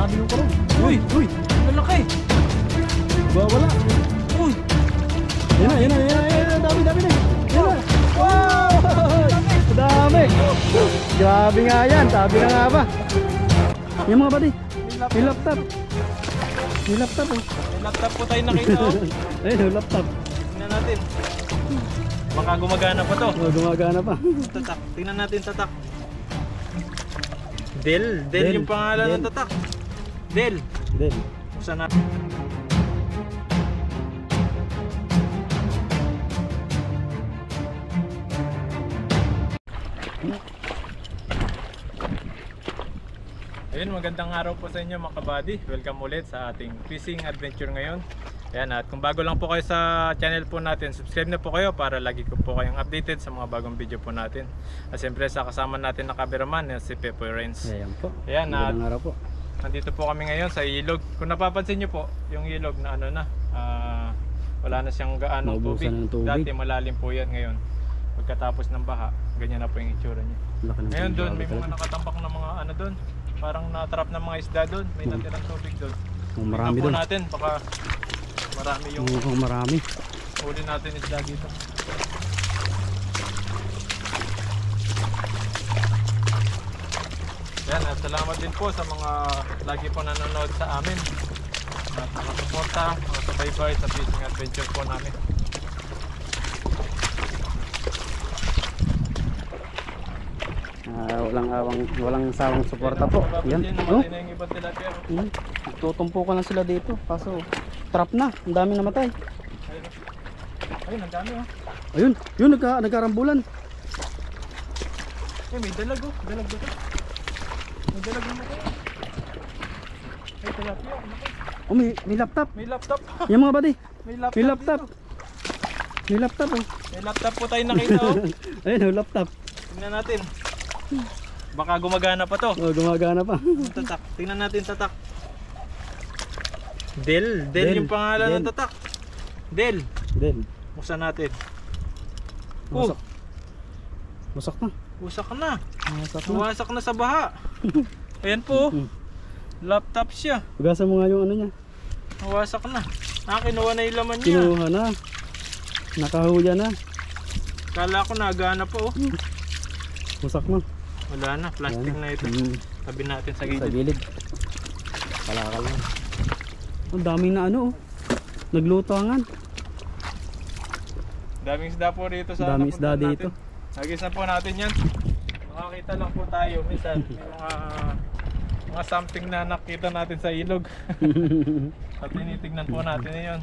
Grabe yung kurog. Uy! Uy! Malaki! Wala. Uy! Yan na. Dami na. Yan na. Wow! Dami. Grabe nga yan. Sabi na nga ba. Yan mga buddy. May laptop. May laptop oh. May laptop po tayo nakita oh. Ayun yung laptop. Tingnan natin. Baka gumagana pa to. Oh, gumagana pa. Tatak. Tingnan natin tatak. Del yung pangalan ng tatak. Del. Buksan natin. Ayun, magandang araw po sa inyo mga kabady. Welcome ulit sa ating fishing adventure ngayon. Ayan, at kung bago lang po kayo sa channel po natin, subscribe na po kayo para lagi ko po kayong updated sa mga bagong video po natin. At siyempre sa kasama natin na cameraman, si Pepoy Rains. Ayan po. Ayan, magandang araw po. Nandito po kami ngayon sa ilog. Kung napapansin nyo po, yung ilog na ano na, wala na siyang gaanong tubig. Dati malalim po yan, ngayon pagkatapos ng baha, ganyan na po yung itsura niya. Ngayon doon, may mga nakatambak na mga ano doon, parang natrap ng mga isda doon, may natirang tubig doon. Marami doon. Natin, baka marami yung marami. huli natin isda dito. Yan, at salamat din po sa mga lagi po nanonood sa amin at nakasuporta, nakasubaybay sa fishing adventure po namin. Walang sawang suporta po. Yan. Oh. Tutumpukan lang sila dito. Kaso trap na. Ang dami namatay. Ayun, ang dami oh. Ayun, yun nagkarambulan. May dalag oh. Dalag ba ito? May dalag naman ito. Ay, tilapia. Oh, may laptop. May laptop. Yan mga buddy. May laptop. May laptop. May laptop oh. May laptop po tayo nakita oh. Ayun, yung laptop. Tingnan natin. Baka gumagana pa to. Oh, gumagana pa. Tatak. Tingnan natin tatak. Del yung pangalan ng tatak. Del. Buksan natin. Wasak. Wasak na. Wasak na. Wasak na. Wasak na sa baha. Ayan po. Laptop siya. Hugasan mo nga yung ano niya. Wasak na. Kinuha na yung laman niya. Kinuha na. Nakahuya na. Kala ko nagana po. Wasak na. Wala na. Plastic na ito. Tabi natin sa gilid. Sa gilid. Kalakal na. Ang daming na ano oh. Naglutangan. Daming isda po rito sa daming isda dito. Nagisan po natin yan. Makakita lang po tayo minsan mga something na nakita natin sa ilog. At tinitignan po natin yun.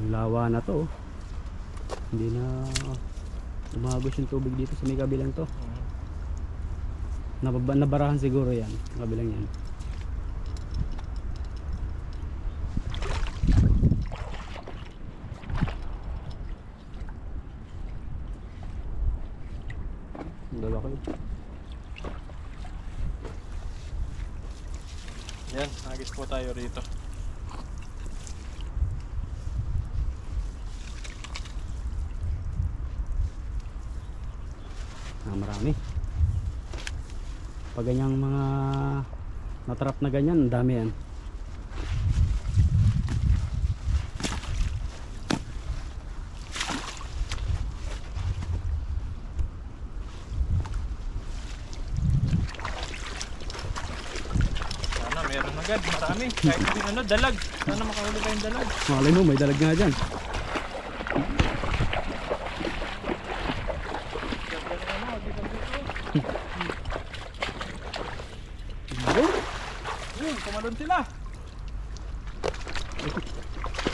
Lawa na to oh. Hindi na umagos yung tubig dito sa may kabilang to. Nabarahan siguro yan, kabilang yan. Dala ko. Yan, nagis po tayo rito. Marami. Pag ganyang mga natrap na ganyan, ang dami yan. Sana meron agad, marami. Kahit yung ano, dalag. Sana makahuli tayong dalag. Malay mo, may dalag nga dyan. Kumalon sila.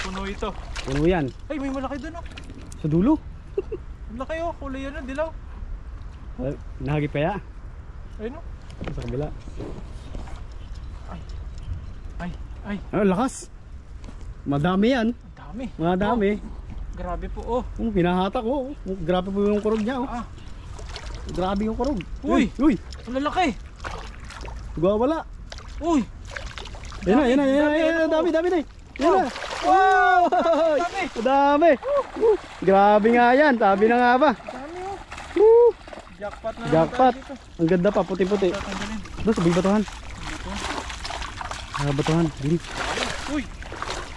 Puno ito. Puno yan. Ay, may malaki doon oh. Sa dulo. Malaki oh, kulay yan oh, dilaw. Nahagip kaya? Ayun oh. Sa kabila. Ay. Lakas. Madami yan. Dami. Madami. Grabe po oh. Pinahatak oh. Grabe po yung kurog niya oh. Grabe yung kurog. Uy. Ang lalaki. Wala. Uy. Yan na, yan na, yan na, yan na. Dami, dami na. Yan na. Wow! Dami. Grabe nga yan. Sabi na nga ba? Dami oh. Woo! Jackpot na Jackpot. Ang ganda pa, puti-puti. Tatanggalin. Doon, sabi batuhan. Batuhan. Dili. Uy!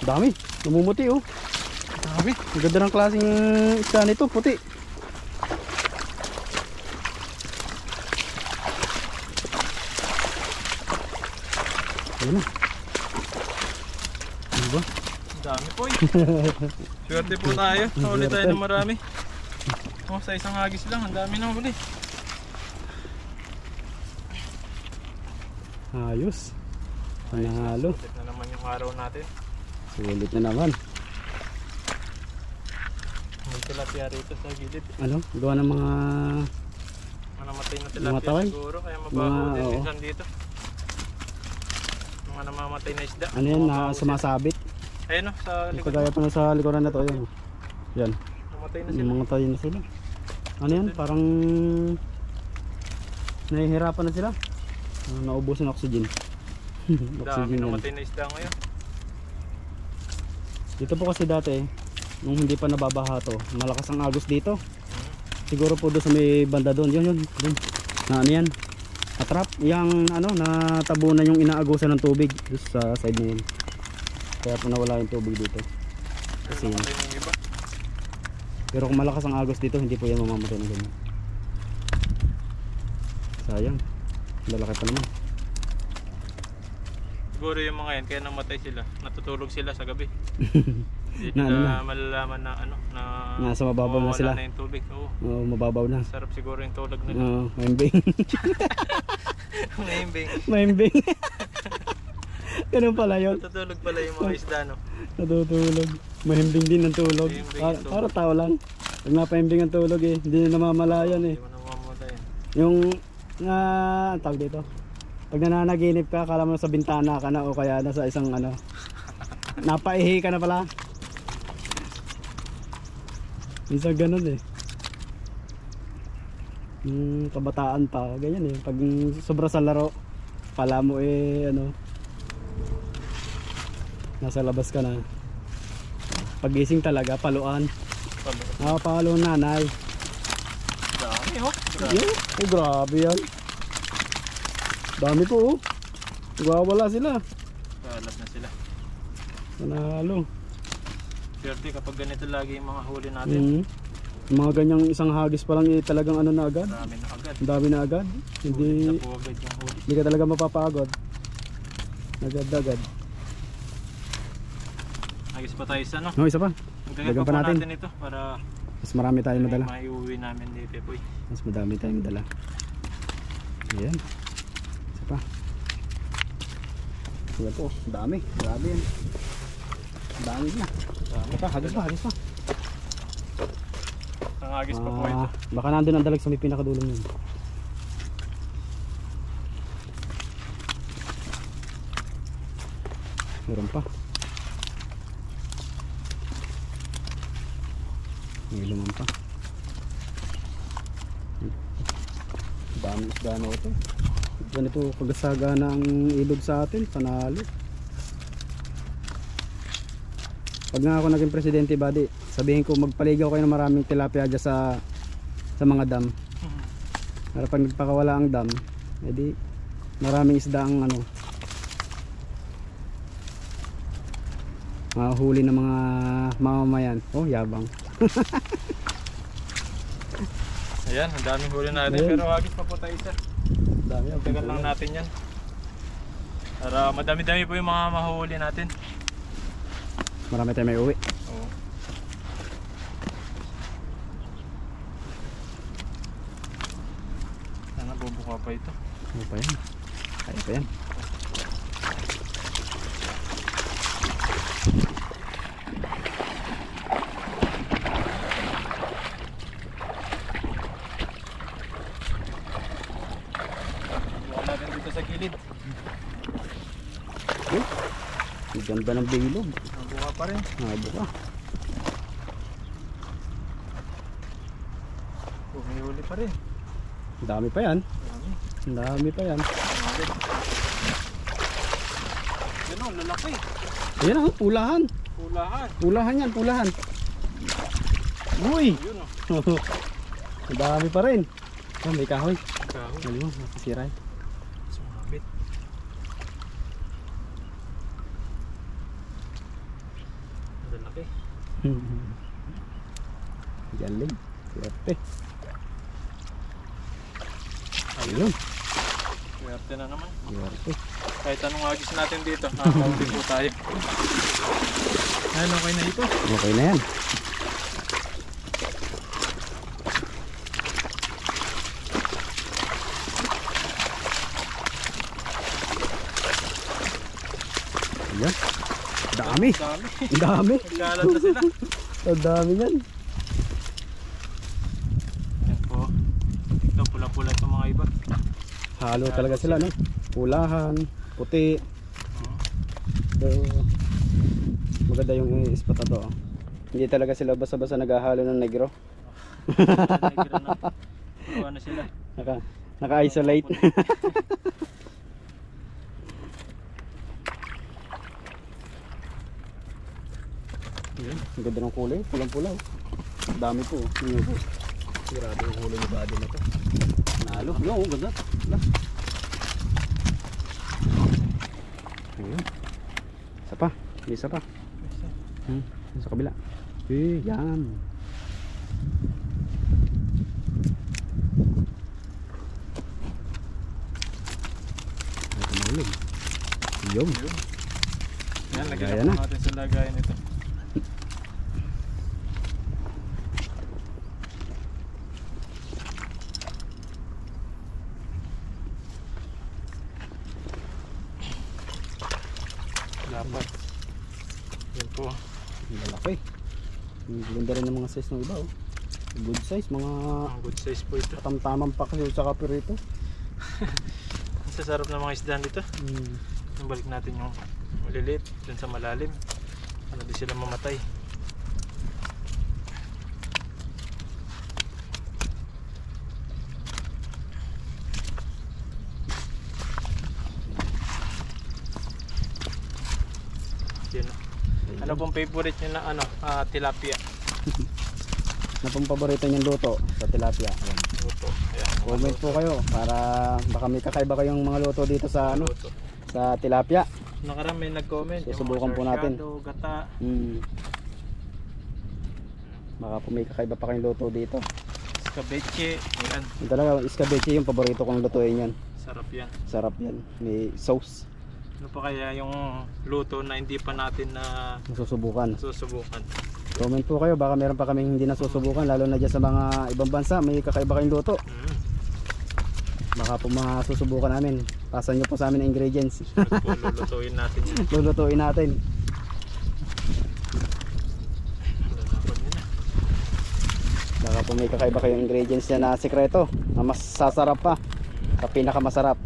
Dami. Namumuti oh. Dami. Ang ganda ng klaseng isda nito, puti. Ayun na. Ano ba? Dami po eh. Swerte po tayo. Nahuli tayo ng marami. Oh, sa isang hagis lang. Ang dami na huli. Ayos. Panalo. Sulit na naman yung araw natin. Sulit na naman. May tilapia rito sa gilid. Ano? Gawa ng mga... Namatay na Mga tilapia taway? siguro. Kaya mabaho din oo. minsan dito. Mga namamatay na isda. Ano yan? Na Mabaho sila. sumasabit. Ayun o, sa likod. Kagaya pa na sa likuran na to. Ayan. Yan. Namatay na sila. Yung mga tayo na sila. Ano yan? Parang... Nahihirapan na sila. Naubos ng oxygen. Dami Oxygen yan. namatay na isda ngayon. Dito po kasi dati, nung hindi pa nababaha to, malakas ang agos dito. Siguro po doon sa may banda doon, yun, doon. Na ano yan? Atrap, yung ano, natabunan yung inaagusan ng tubig doon sa side na yun. Kaya po nawala yung tubig dito. Kasi Namatay na yung iba. pero kung malakas ang agos dito, hindi po yan mamamatay na ganyan. Sayang, lalaki pa naman. Siguro yung mga yan, kaya namatay sila. Natutulog sila sa gabi. Hindi Na, ano nila na? malalaman na ano, na Nasa mababaw na mawawala sila. na yung tubig. Oo. Oo, mababaw na. Sarap siguro yung tulog nila. Oo, maimbing. Maimbing. Maimbing. Ganun pala yun. Natutulog pala yung mga isda, no? Natutulog. Mahimbing din ang tulog. Mahimbing ang tulog. Para tao lang. Pag napaimbing ang tulog eh, hindi na namamalayan eh. Hindi mo namamatay. Yung, ang tawag dito. Pag nananaginip ka, akala mo sa bintana ka na o kaya nasa isang ano. Napaihi ka na pala. Minsan ganun eh. Yung kabataan pa, ganyan eh. Pag sobra sa laro, pala mo eh ano. Nasa labas ka na. Pagising talaga, paluan. Palo nanay. Dami, oh. Yeah. Oh, grabe yan. Dami po oh. Wawala sila. Kalat na sila. Nanalo. Swerte kapag ganito lagi yung mga huli natin. Yung mga ganyang isang hagis pa lang eh, talagang ano na agad. Dami na agad. Ang dami na agad. Huli na Hindi, po agad yung huli. hindi ka talaga mapapagod. Agad-agad. Nagis pa tayo sa ano. No, isa pa. Magdagan Dagan pa pa po natin. natin ito para Mas marami tayong madala. maiuwi namin dito po. Mas madami tayong madala. Ayan. Isa pa. Ayan po. Dami. Grabe yan. Dami na. Dami pa. Hagis pa. Hagis pa. Nangagis pa po ito. Baka nandun ang dalag sa may pinakadulong yun. Meron pa. May luman pa. Dami isda na ito. Ganito kagasaga na ang ilog sa atin. Panalo. Pag nga ako naging presidente, buddy, sabihin ko magpaligaw kayo ng maraming tilapia dyan sa mga dam. Para pag nagpakawala ang dam, edi maraming isda ang ano, mahuli ng mga mamamayan. Oh, yabang. Ayan, ang daming huli natin. Ayan. Pero hagis pa po tayo isa. Dami. Tagal lang natin yan. Para madami-dami po yung mga mahuli natin. Marami tayong may uwi. Oo. Sana bubuka pa ito. Ano pa yan? Kaya pa yan. Buka natin dito sa gilid. Ang ganda ng bilog. Buka pa rin. Nabuka. May huli pa rin. Ang dami pa yan. Dami. Ang dami pa yan. Yun o. oh, lalaki. Ayan oh, pulahan. Pulahan. Pulahan yan, pulahan. Uy! Yun oh. Ang dami pa rin. Oh, may kahoy. Kahoy. Mali mo, nakasira eh. Sumapit. Ang lalaki. Galing. Swerte. Ayun. Swerte na naman. Swerte. Kahit anong agis natin dito, nakakauli po tayo. Ayun, okay na ito. Okay na yan. Ayan. Dami. Dami. Ang dami. Nagkalat na sila. Ang dami yan. Yan po. Ito, pula-pula itong mga iba. Halo talaga sila, no? Pulahan, puti. So, maganda yung spot na to. Oh. Hindi talaga sila basta-basta naghahalo ng negro. Negro na. Ano na sila? Naka-isolate. Ang ganda ng kulay, pulang-pula. Ang dami po. Grabe yung huli ni Buddy na to. Nalo. No, ganda. Ganda. Ayun. Isa pa. Isa pa. Sa kabila. Yan. Ay, kumahulog. Yun. Yan, lagyan Lagayan na na. po natin sa lagayan ito. Dapat. Yan po. Malaki. Ang ganda rin ng mga size ng iba. Oh. Good size. Mga Ang good size po ito. katamtamang pa kasi sa kapirito. Ang sasarap ng mga isda dito. Balik natin yung maliliit dun sa malalim. Ano di sila mamatay. Yun. Ano pong favorite nyo na ano? Tilapia. Na pong paborito niyong luto sa tilapia. Ayan. Luto. Ayan. Comment po kayo para baka may kakaiba kayong mga luto dito sa ano, Luto. sa tilapia. Nakarami nag-comment. Susubukan po natin. Gata. Baka po may kakaiba pa kayong luto dito. Escabeche. Ayan. Yung talaga, escabeche yung paborito kong lutuin yan. Sarap yan. Sarap yan. May sauce. Ano pa kaya yung luto na hindi pa natin na Masusubukan. susubukan? Comment po kayo, baka meron pa kaming hindi nasusubukan, lalo na dyan sa mga ibang bansa, may kakaiba kayong luto. Baka po masusubukan namin. Pasan nyo po sa amin ang ingredients. Po, lulutuin natin yan. Lulutuin natin. Lalapan nyo na. Baka po may kakaiba kayong ingredients yan na sekreto, na mas sasarap pa. Sa pinakamasarap.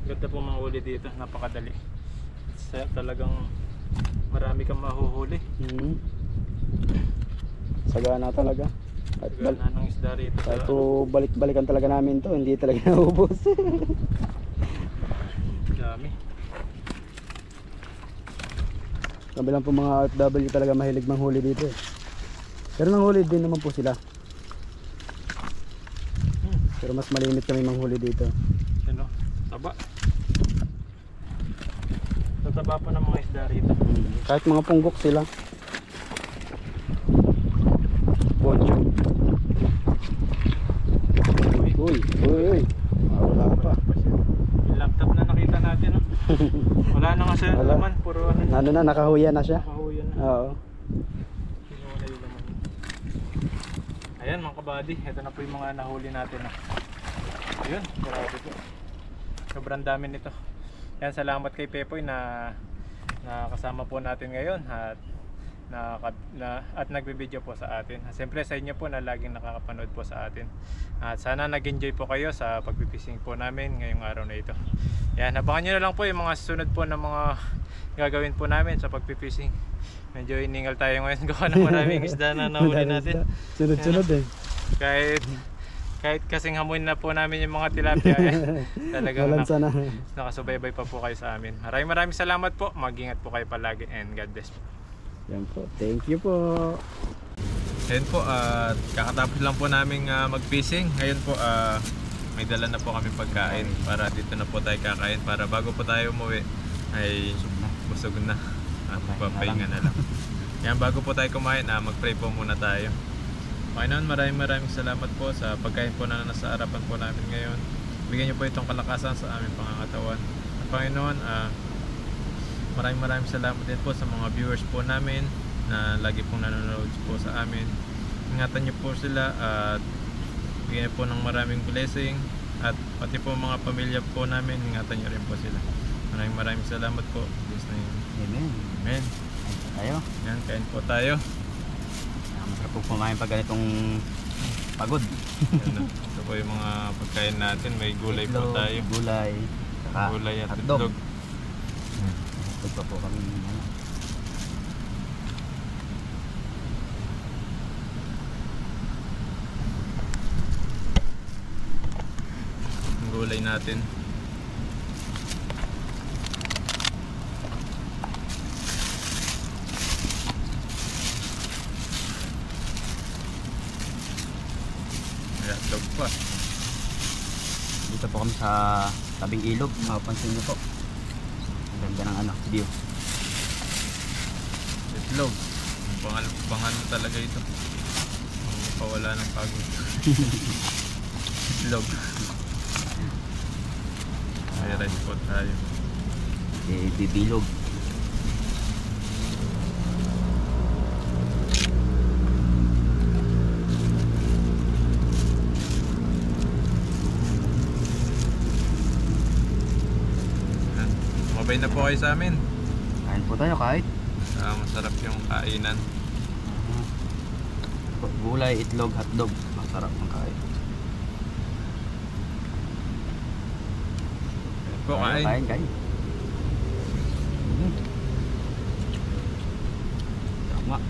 Ganda po mga huli dito, napakadali. Talagang marami kang mahuhuli. Sagana talaga. Gana ng isda rito. Kahit po balik-balikan talaga namin to, hindi talaga naubos. Dami. Kabilang po mga OFW talaga mahilig manghuli dito eh. Pero nanghuli din naman po sila. Pero mas malimit kami manghuli dito. Ano? Taba. Tataba pa ng mga isda rito. Kahit mga punggok sila. Boncho. Uy. Wala pa. Yung laptop na nakita natin, no? Wala na nga siya Wala. laman, puro ano. Ano na, nakahuya na siya. Nakahuyan na. Oo. Kinuha na yung laman. Ayan mga kabady, ito na po yung mga nahuli natin. Ayun, grabe po. Sobrang dami nito. Yan, salamat kay Pepoy na kasama po natin ngayon at nagbibideo po sa atin. Siyempre sa inyo po na laging nakakapanood po sa atin. At sana nag-enjoy po kayo sa pagpipishing po namin ngayong araw na ito. Yan, abangan nyo na lang po yung mga susunod po na mga gagawin po namin sa pagpipishing. Medyo iningal tayo ngayon gawa ng maraming isda na nahuli natin. Sunod-sunod eh. kahit kasing hamuin na po namin yung mga tilapia, talagang Balansa na. nakasubaybay pa po kayo sa amin. Maraming salamat po. Mag-ingat po kayo palagi and God bless po. Yan po. Thank you po. Ayun po, kakatapos lang po namin mag-fishing. Ngayon po, may dala na po kami pagkain para dito na po tayo kakain para bago po tayo umuwi ay busog na at papahinga na lang. Yan, bago po tayo kumain, mag-pray po muna tayo. Panginoon, maraming salamat po sa pagkain po na nasa harapan po namin ngayon. Bigyan niyo po itong kalakasan sa aming pangangatawan. At Panginoon, maraming salamat din po sa mga viewers po namin na lagi pong nanonood po sa amin. Ingatan niyo po sila at bigyan po ng maraming blessing at pati po mga pamilya po namin, ingatan niyo rin po sila. Maraming salamat po. Yes, Amen. Amen. Tayo. Yan, kain po tayo. Masarap po kumain pag ganitong pagod. Yan, ito po yung mga pagkain natin. May gulay po Itlog, tayo. Gulay. Saka Gulay at hotdog. itlog. Hotdog pa po kami. Ang gulay natin. May hotdog pa. Dito po kami sa tabing ilog. Mapapansin niyo po. Ang ganda ng view. Itlog. Pangal talaga ito. Pawala ng pagod. Itlog. May rice po tayo. Bibilog. Mabay na po kayo sa amin. Kain po tayo kahit. Masarap yung kainan. Gulay, itlog, hotdog. Masarap ng kain. Ayan po, kain. Kain. Tama.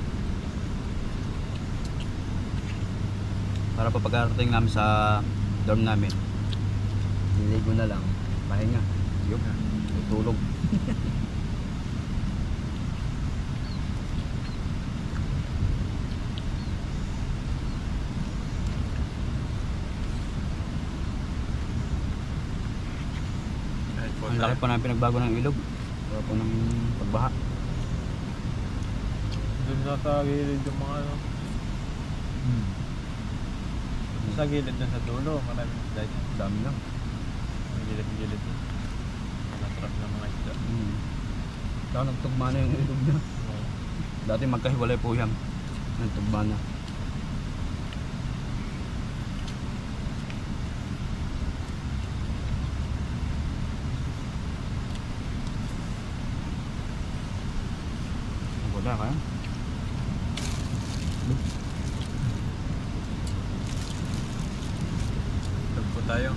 Para pa pagkarating namin sa dorm namin, niligo na lang, pahinga, yup, tulog. Ang laki po namin pinagbago ng ilog. Wala po ng pagbaha. Doon na sa gilid yung mga ano. Sa gilid na sa dulo, maraming isda dyan. Dami lang. Ang gilid-gilid dyan. Masarap na mga isda. Saka nagtugma na yung ilog niya. Dati magkahiwalay po yan. Nagtugma na. Wala ka yan. Tag po tayo.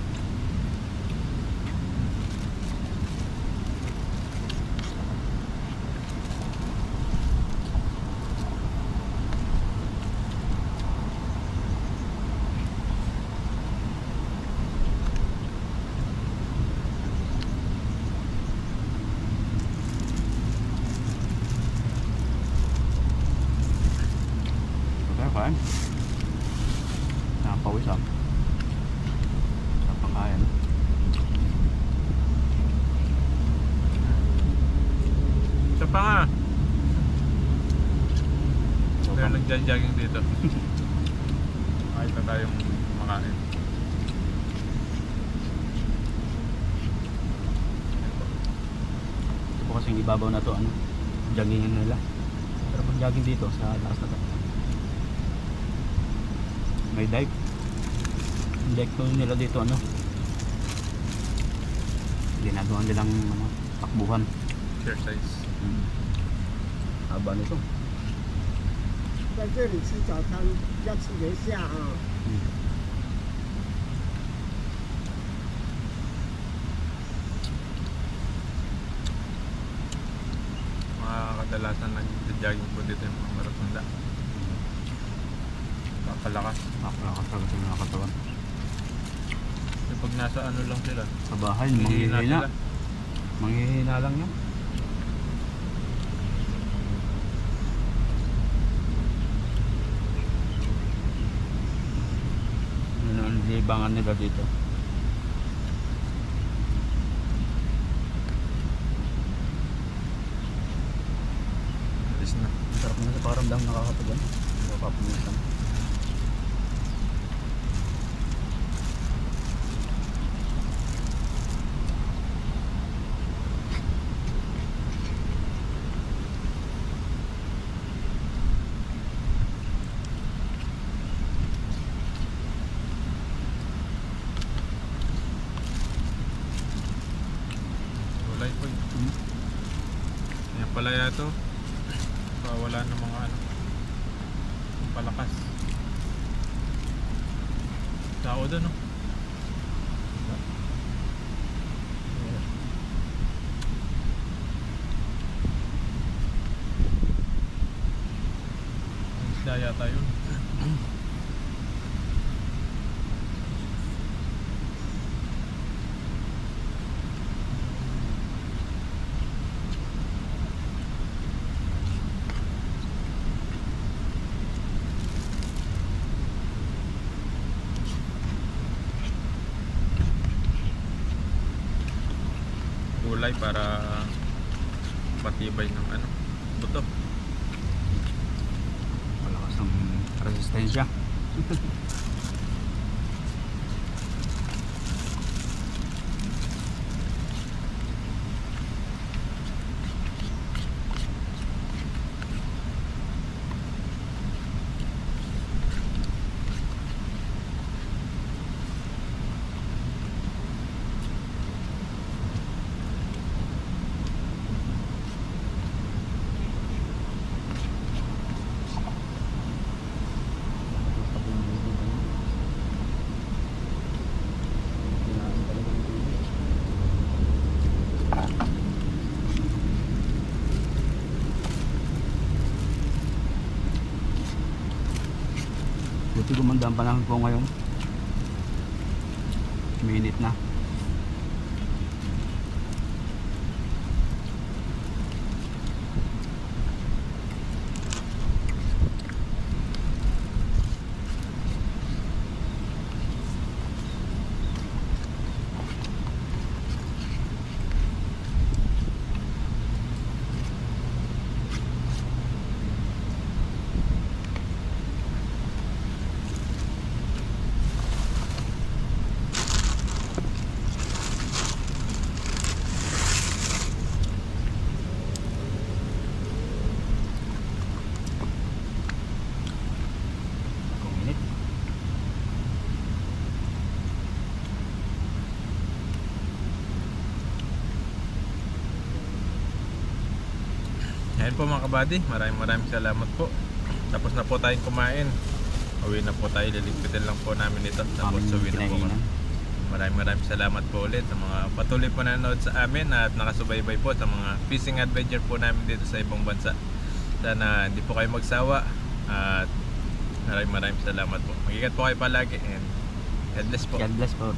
Wala ka yan. Nakapawis ah. Sa pangkayan. Isa pa nga. Meron nagja-jogging dito. Kahit na tayong makain. Ito po kasing ibabaw na to, joggingan nila. Pero pag jogging dito, sa taas na to. May dive. Yung dive ko nila dito, ginagawa nilang takbuhan. Exercise. Haba nito. 在这里吃早餐要吃得下啊。 Mga kadalasan nag-jogging po dito yung mga maratunda. Papalakas. Nakakalakas talaga sa mga katawan. Yung pag nasa ano lang sila. Sa bahay, Hihina manghihina. sila. Manghihina lang yan. Yun ang libangan nila dito. Alis na. Ang sarap na sa pakiramdam, nakakapag-ano. Nakakapumisan. Gulay po yun. Yan pala yato. Wala ng mga ano. Palakas. Tao doon, no? Isda yata yun. Gulay para patibay ng ano, buto. Malakas ang resistensya. Buti gumanda ang panahon po ngayon. Minit na. Minit. Ayan po mga kabady, maraming salamat po. Tapos na po tayong kumain. Uwi na po tayo, liligpitin lang po namin ito. Tapos Aming uwi na po kami. kinahinan. Maraming salamat po ulit sa mga patuloy po nanonood sa amin at nakasubaybay po sa mga fishing adventure po namin dito sa ibang bansa. Sana hindi po kayo magsawa at maraming salamat po. Mag-ingat po kayo palagi and God bless po. God bless po.